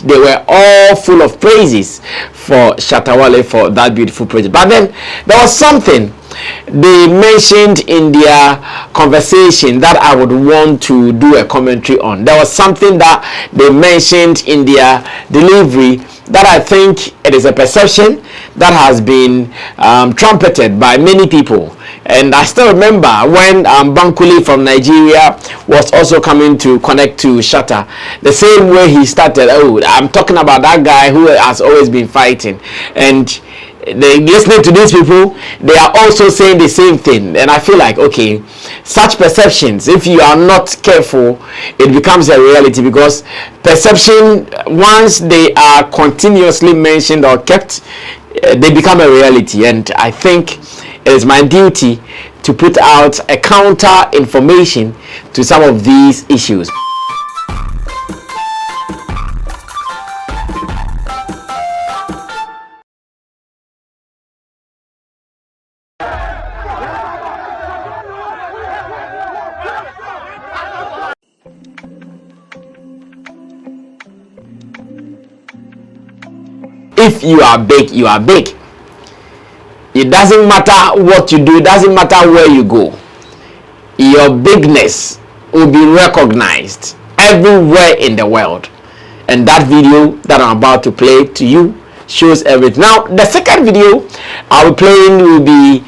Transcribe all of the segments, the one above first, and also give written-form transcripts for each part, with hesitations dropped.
they were all full of praises for Shatta Wale for that beautiful project. But then there was something they mentioned in their conversation that I would want to do a commentary on. There was something that they mentioned in their delivery that I think it is a perception that has been trumpeted by many people. And I still remember when Bankole from Nigeria was also coming to connect to Shatta, the same way he started, oh, I'm talking about that guy who has always been fighting. And they listening to these people, they are also saying the same thing. And I feel like, okay, such perceptions, if you are not careful, it becomes a reality, because perception, once they are continuously mentioned or kept, they become a reality. And I think it is my duty to put out a counter information to some of these issues. If you are big, you are big. It doesn't matter what you do, it doesn't matter where you go. Your bigness will be recognized everywhere in the world. And that video that I'm about to play to you shows everything. Now, the second video I'll be playing will be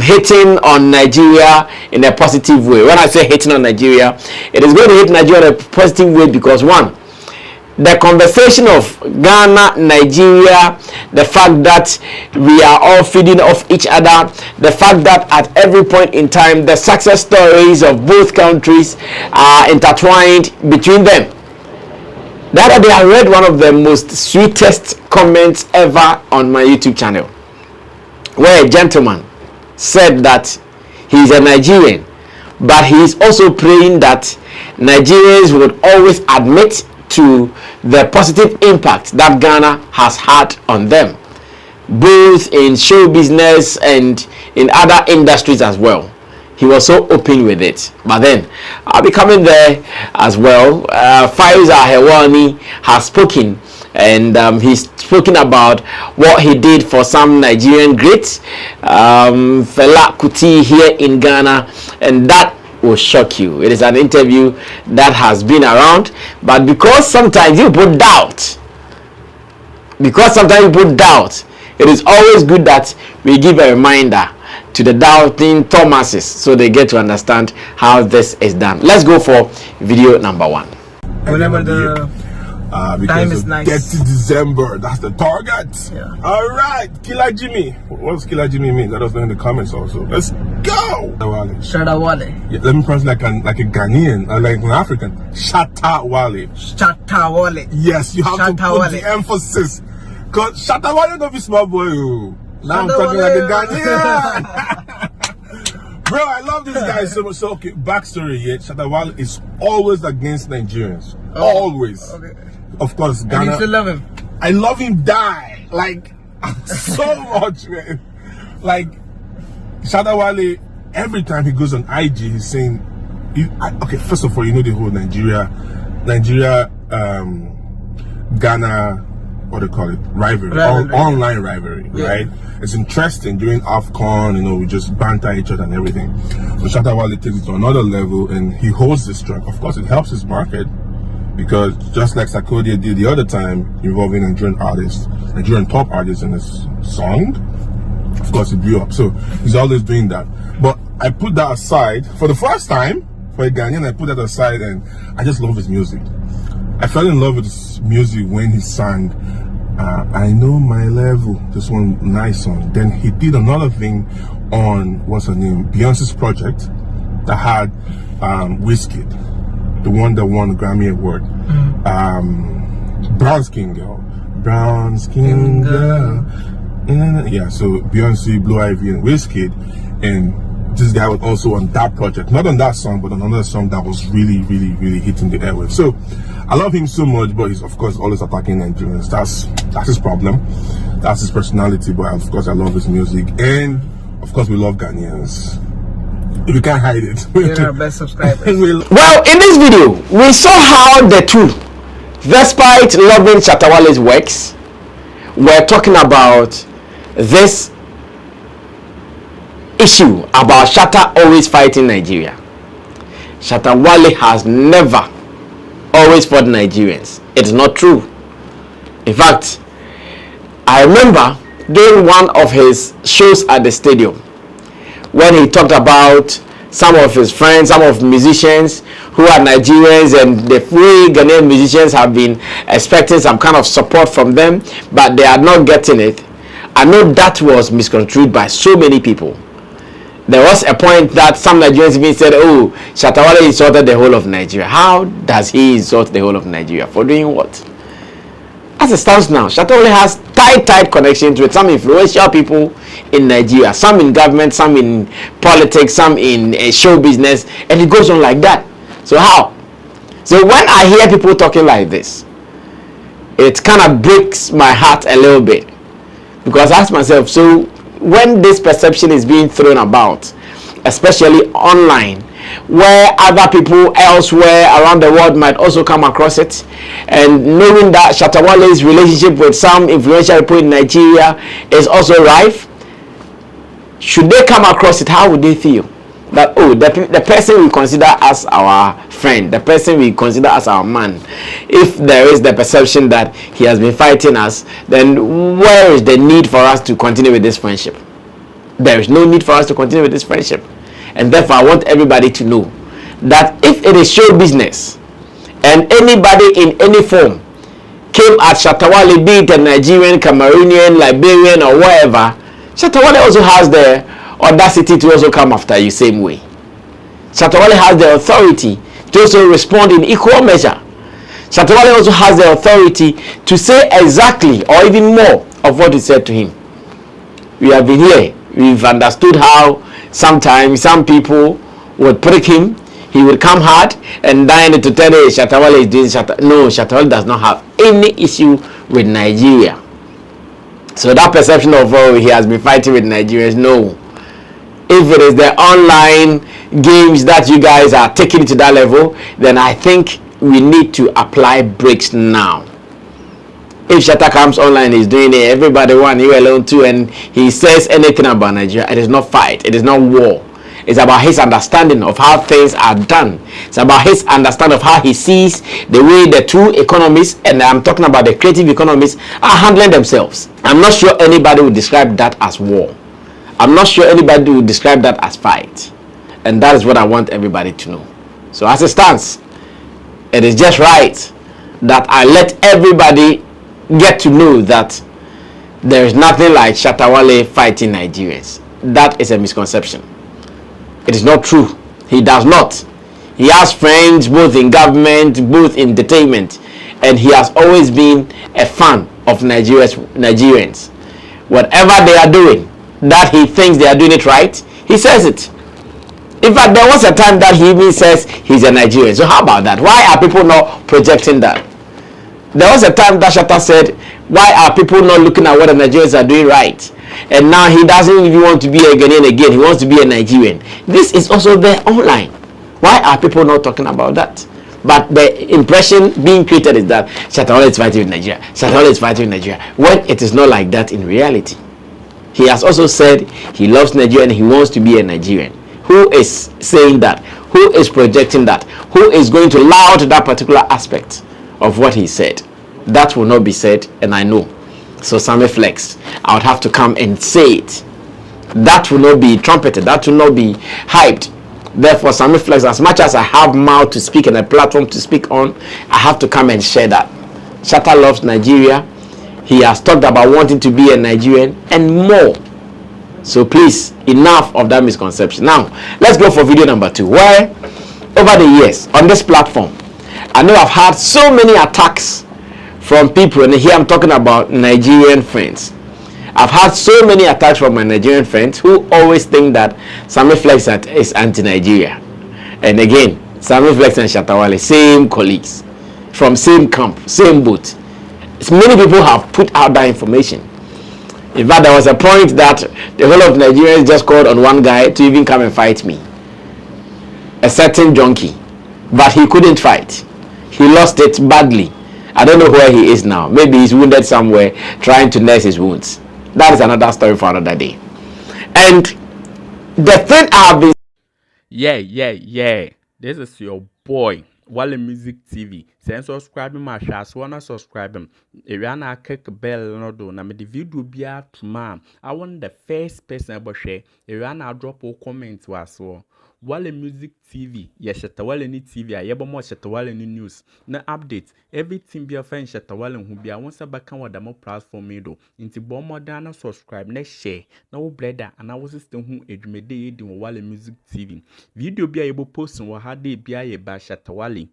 hitting on Nigeria in a positive way. When I say hitting on Nigeria, it is going to hit Nigeria in a positive way because, one, the conversation of Ghana, Nigeria, the fact that we are all feeding off each other, the fact that at every point in time the success stories of both countries are intertwined between them. The other day I read one of the most sweetest comments ever on my YouTube channel, where a gentleman said that he's a Nigerian, but he's also praying that Nigerians would always admit to the positive impact that Ghana has had on them, both in show business and in other industries as well. He was so open with it. But then I'll be coming there as well. Faisal Hewani has spoken, and he's spoken about what he did for some Nigerian greats, Fela Kuti here in Ghana, and that will shock you. It is an interview that has been around, but because sometimes you put doubt, it is always good that we give a reminder to the doubting Thomases so they get to understand how this is done. Let's go for video number one. Whenever the time is nice. 30 December, that's the target. Yeah. All right, Killer Jimmy. What does Killer Jimmy mean? Let us know in the comments also. Let's go. Shatta Wale. Yeah, let me pronounce like a Ghanaian, like an African. Shatta Wale. Shatta Wale. Yes, you have Shatta to put Wale. the emphasis. Cause Shatta Wale don't be small boy. Oh. Now I'm Shatta talking Wale. like a Ghanaian. Bro, I love this guy so much. So, okay, backstory here. Shatta Wale is always against Nigerians. Always. Okay. Of course, Ghana. And you still love him? I love him die. Like, so much, man. Like, Shatta Wale, every time he goes on IG, he's saying, okay, first of all, you know the whole Nigeria, Ghana, what do you call it? Rivalry. Online rivalry, yeah. Right? It's interesting. During AFCON, you know, we just banter each other and everything. But Shatta Wale takes it to another level and he holds the strength. Of course, it helps his market. Because just like Sarkodie did the other time, involving Nigerian top artists in his song, of course it blew up. So he's always doing that. But I put that aside for the first time for a Ghanaian. I put that aside, and I just love his music. I fell in love with his music when he sang "I Know My Level." This one nice song. Then he did another thing on what's her name, Beyonce's project that had Wizkid. The one that won the Grammy Award. Brown Skin Girl. Yeah, so Beyonce, Blue Ivy, and Wizkid. And this guy was also on that project. Not on that song, but on another song that was really, really, really hitting the airwaves. So I love him so much, but he's of course always attacking Nigerians. That's his problem. That's his personality. But of course I love his music. And of course we love Ghanaians. You can't hide it. You're our best subscribers. Well, in this video, we saw how the two Despite loving Shatta Wale's works, we're talking about this issue about Shatta always fighting Nigeria. Shatta Wale has never always fought Nigerians. It's not true. In fact, I remember during one of his shows at the stadium when he talked about some of his friends, some of musicians who are Nigerians, and the free Ghanaian musicians have been expecting some kind of support from them, but they are not getting it. I know that was misconstrued by so many people. There was a point that some Nigerians even said, oh, Shatta Wale insulted the whole of Nigeria. How does he insult the whole of Nigeria? For doing what? As it stands now, Shatta Wale has tight connections with some influential people in Nigeria, some in government, some in politics, some in show business, and it goes on like that. So how? So when I hear people talking like this, it kind of breaks my heart a little bit, because I ask myself, so when this perception is being thrown about, especially online, where other people elsewhere around the world might also come across it, and knowing that Shatta Wale's relationship with some influential people in Nigeria is also rife, should they come across it, how would they feel? That, oh, the person we consider as our friend, the person we consider as our man, if there is the perception that he has been fighting us, then where is the need for us to continue with this friendship? There is no need for us to continue with this friendship. And therefore, I want everybody to know that if it is show business and anybody in any form came at Shatta Wale, be it a Nigerian, Cameroonian, Liberian, or whatever, Shatta Wale also has the audacity to also come after you same way. Shatta Wale has the authority to also respond in equal measure. Shatta Wale also has the authority to say exactly or even more of what he said to him. We have been here. We've understood how sometimes some people would prick him. He would come hard and then to tell you Shatta Wale is doing Shatta. No, Shatta Wale does not have any issue with Nigeria. So that perception of, oh, he has been fighting with Nigerians, no. If it is the online games that you guys are taking to that level, then I think we need to apply brakes now. If Shatta comes online, he's doing it, everybody want you alone too, and he says anything about Nigeria, it is not fight, it is not war. It's about his understanding of how things are done. It's about his understanding of how he sees the way the two economies, and I'm talking about the creative economies, are handling themselves. I'm not sure anybody would describe that as war. I'm not sure anybody would describe that as fight. And that is what I want everybody to know. So as it stands, it is just right that I let everybody get to know that there is nothing like Shatta Wale fighting Nigerians. That is a misconception. It is not true. He does not. He has friends both in government, both in entertainment, and he has always been a fan of Nigerians. Whatever they are doing, that he thinks they are doing it right, he says it. In fact, there was a time that he even says he's a Nigerian. So how about that? Why are people not projecting that? There was a time that Shatta said, why are people not looking at what the Nigerians are doing right? And now he doesn't even want to be a Ghanaian again. He wants to be a Nigerian. This is also there online. Why are people not talking about that? But the impression being created is that Shatta Wale is fighting with Nigeria. Shatta Wale is fighting with Nigeria. When it is not like that in reality. He has also said he loves Nigeria and he wants to be a Nigerian. Who is saying that? Who is projecting that? Who is going to laud that particular aspect of what he said? That will not be said, and I know. So Sammy Flex, I would have to come and say it. That will not be trumpeted. That will not be hyped. Therefore, Sammy Flex, as much as I have mouth to speak and a platform to speak on, I have to come and share that. Shatta loves Nigeria. He has talked about wanting to be a Nigerian and more. So please, enough of that misconception. Now, let's go for video number 2, where over the years on this platform, I know I've had so many attacks from people, and here I'm talking about Nigerian friends. I've had so many attacks from my Nigerian friends who always think that Sammy Flex is anti-Nigeria. And again, Sammy Flex and Shatta Wale, same colleagues, from same camp, same boat. Many people have put out that information. In fact, there was a point that the whole of Nigerians just called on one guy to even come and fight me. A certain junkie. But he couldn't fight. He lost it badly. I don't know where he is now. Maybe he's wounded somewhere, trying to nurse his wounds. That is another story for another day. And the thing I've been Yeah. This is your boy, Wale Music TV. Send subscribe my share, wanna subscribe him. If you wanna click bell no do, na me the video be out tomorrow. I want the first person about share. If you wanna drop a comment was Wale Music TV, yes, Shatta Wale ni TV, I ever more Shatta Wale ni news. Na update, everything be a friend Shatta Wale who be a once a back on the more platform me do. Into bomb more than subscribe, next share, no brother, and I was system who edumede in Wale Music TV. Video be able post and what they be a by Shatta Wale.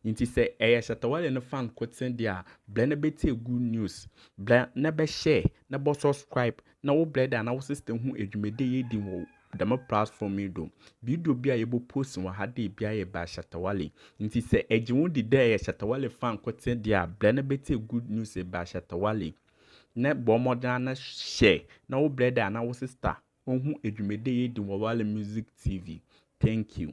Inti say Shatta Wale no fan quoting there, blend bete good news, blend never share, never subscribe, no brother, and I was system who edumede in the more platform me do. Video be able post and what they be a by Shatta Wale. Inti say won't the day Shatta Wale fan quoting there, blend bete good news by Shatta Wale. Ne bomb than share, no brother, and I was sister. Who edumede in Wale Music TV. Thank you.